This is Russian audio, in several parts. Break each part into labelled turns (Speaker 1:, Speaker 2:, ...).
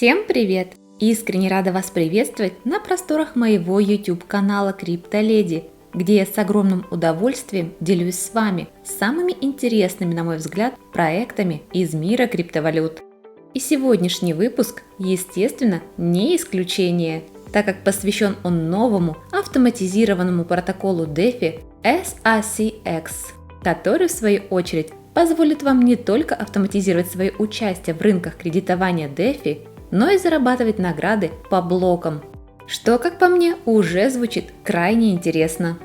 Speaker 1: Всем привет! Искренне рада вас приветствовать на просторах моего YouTube-канала CryptoLady, где я с огромным удовольствием делюсь с вами самыми интересными, на мой взгляд, проектами из мира криптовалют. И сегодняшний выпуск, естественно, не исключение, так как посвящен он новому автоматизированному протоколу DeFi SACX, который в свою очередь позволит вам не только автоматизировать свое участие в рынках кредитования DeFi, но и зарабатывать награды по блокам, что, как по мне, уже звучит крайне интересно.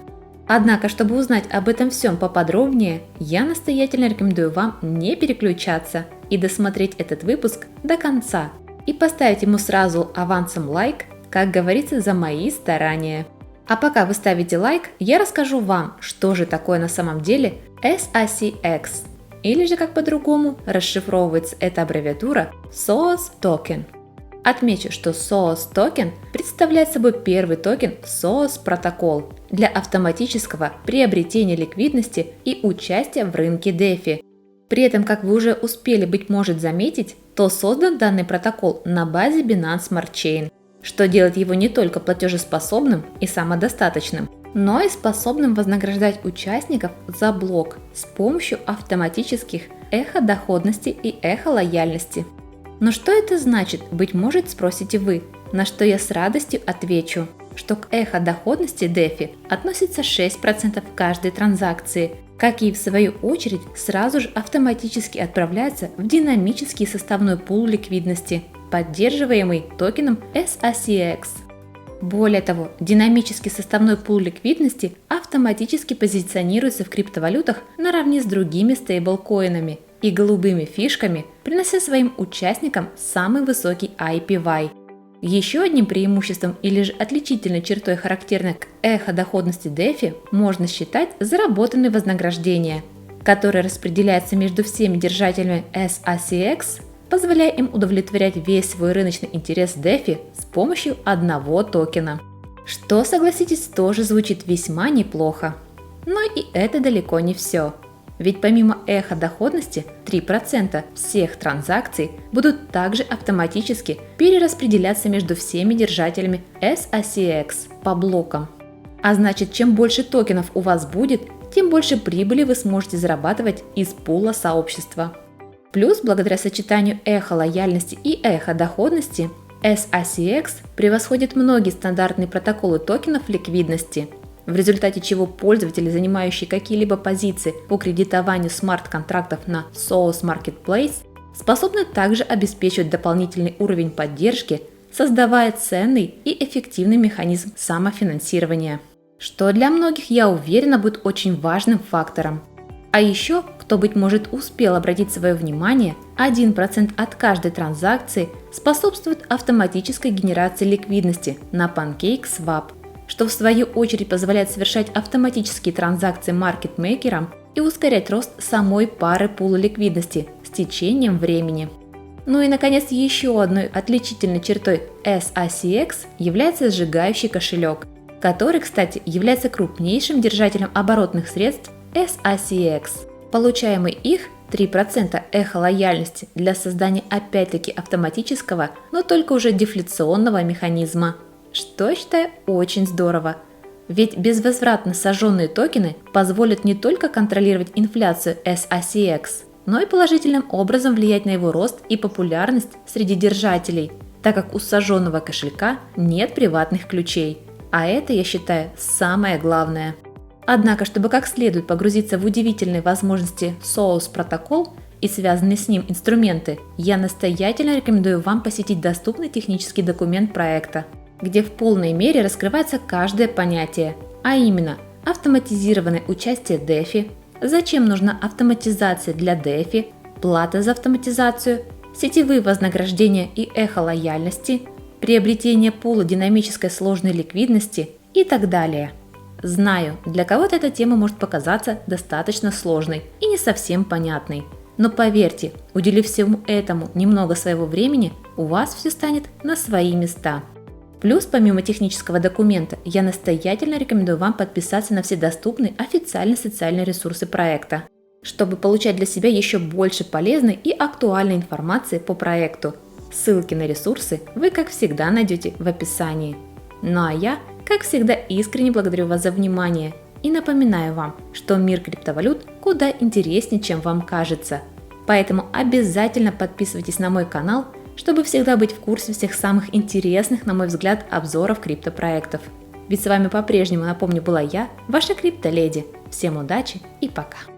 Speaker 1: Однако, чтобы узнать об этом всем поподробнее, я настоятельно рекомендую вам не переключаться и досмотреть этот выпуск до конца и поставить ему сразу авансом лайк, как говорится, за мои старания. А пока вы ставите лайк, я расскажу вам, что же такое на самом деле SACX, или же как по-другому расшифровывается эта аббревиатура SOS Token. Отмечу, что SOS Token представляет собой первый токен SOS протокол для автоматического приобретения ликвидности и участия в рынке DeFi. При этом, как вы уже успели, быть может, заметить, то создан данный протокол на базе Binance Smart Chain, что делает его не только платежеспособным и самодостаточным, но и способным вознаграждать участников за блок с помощью автоматических эхо-доходности и эхо-лояльности. Но что это значит, быть может, спросите вы, на что я с радостью отвечу, что к эхо-доходности DeFi относится 6% каждой транзакции, какие в свою очередь сразу же автоматически отправляются в динамический составной пул ликвидности, поддерживаемый токеном SACX. Более того, динамический составной пул ликвидности автоматически позиционируется в криптовалютах наравне с другими стейблкоинами и голубыми фишками, принося своим участникам самый высокий APY. Еще одним преимуществом или же отличительной чертой, характерной к эхо-доходности DeFi, можно считать заработанные вознаграждения, которые распределяются между всеми держателями SACX, позволяя им удовлетворять весь свой рыночный интерес DeFi с помощью одного токена. Что, согласитесь, тоже звучит весьма неплохо. Но и это далеко не все. Ведь помимо эхо-доходности 3% всех транзакций будут также автоматически перераспределяться между всеми держателями SACX по блокам. А значит, чем больше токенов у вас будет, тем больше прибыли вы сможете зарабатывать из пула сообщества. Плюс, благодаря сочетанию эхо-лояльности и эхо-доходности, SACX превосходит многие стандартные протоколы токенов ликвидности, в результате чего пользователи, занимающие какие-либо позиции по кредитованию смарт-контрактов на SOS Marketplace, способны также обеспечивать дополнительный уровень поддержки, создавая ценный и эффективный механизм самофинансирования, что для многих, я уверена, будет очень важным фактором. А еще, кто, быть может, успел обратить свое внимание, 1% от каждой транзакции способствует автоматической генерации ликвидности на PancakeSwap, что в свою очередь позволяет совершать автоматические транзакции маркетмейкерам и ускорять рост самой пары пула ликвидности с течением времени. Ну и, наконец, еще одной отличительной чертой SACX является сжигающий кошелек, который, кстати, является крупнейшим держателем оборотных средств SACX. Получаемый их 3% эхо-лояльности для создания опять-таки автоматического, но только уже дефляционного механизма, что я считаю очень здорово. Ведь безвозвратно сожженные токены позволят не только контролировать инфляцию SACX, но и положительным образом влиять на его рост и популярность среди держателей, так как у сожженного кошелька нет приватных ключей. А это, я считаю, самое главное. Однако, чтобы как следует погрузиться в удивительные возможности SOS протокол и связанные с ним инструменты, я настоятельно рекомендую вам посетить доступный технический документ проекта, где в полной мере раскрывается каждое понятие, а именно автоматизированное участие DeFi, зачем нужна автоматизация для DeFi, плата за автоматизацию, сетевые вознаграждения и эхо-лояльности, приобретение пула динамической сложной ликвидности и так далее. Знаю, для кого-то эта тема может показаться достаточно сложной и не совсем понятной. Но поверьте, уделив всему этому немного своего времени, у вас все станет на свои места. Плюс, помимо технического документа, я настоятельно рекомендую вам подписаться на все доступные официальные социальные ресурсы проекта, чтобы получать для себя еще больше полезной и актуальной информации по проекту, Ссылки на ресурсы вы, как всегда, найдете в описании. Ну а я, как всегда, искренне благодарю вас за внимание и напоминаю вам, что мир криптовалют куда интереснее, чем вам кажется. Поэтому обязательно подписывайтесь на мой канал, чтобы всегда быть в курсе всех самых интересных, на мой взгляд, обзоров криптопроектов. Ведь с вами по-прежнему, напомню, была я, ваша криптоледи. Всем удачи и пока!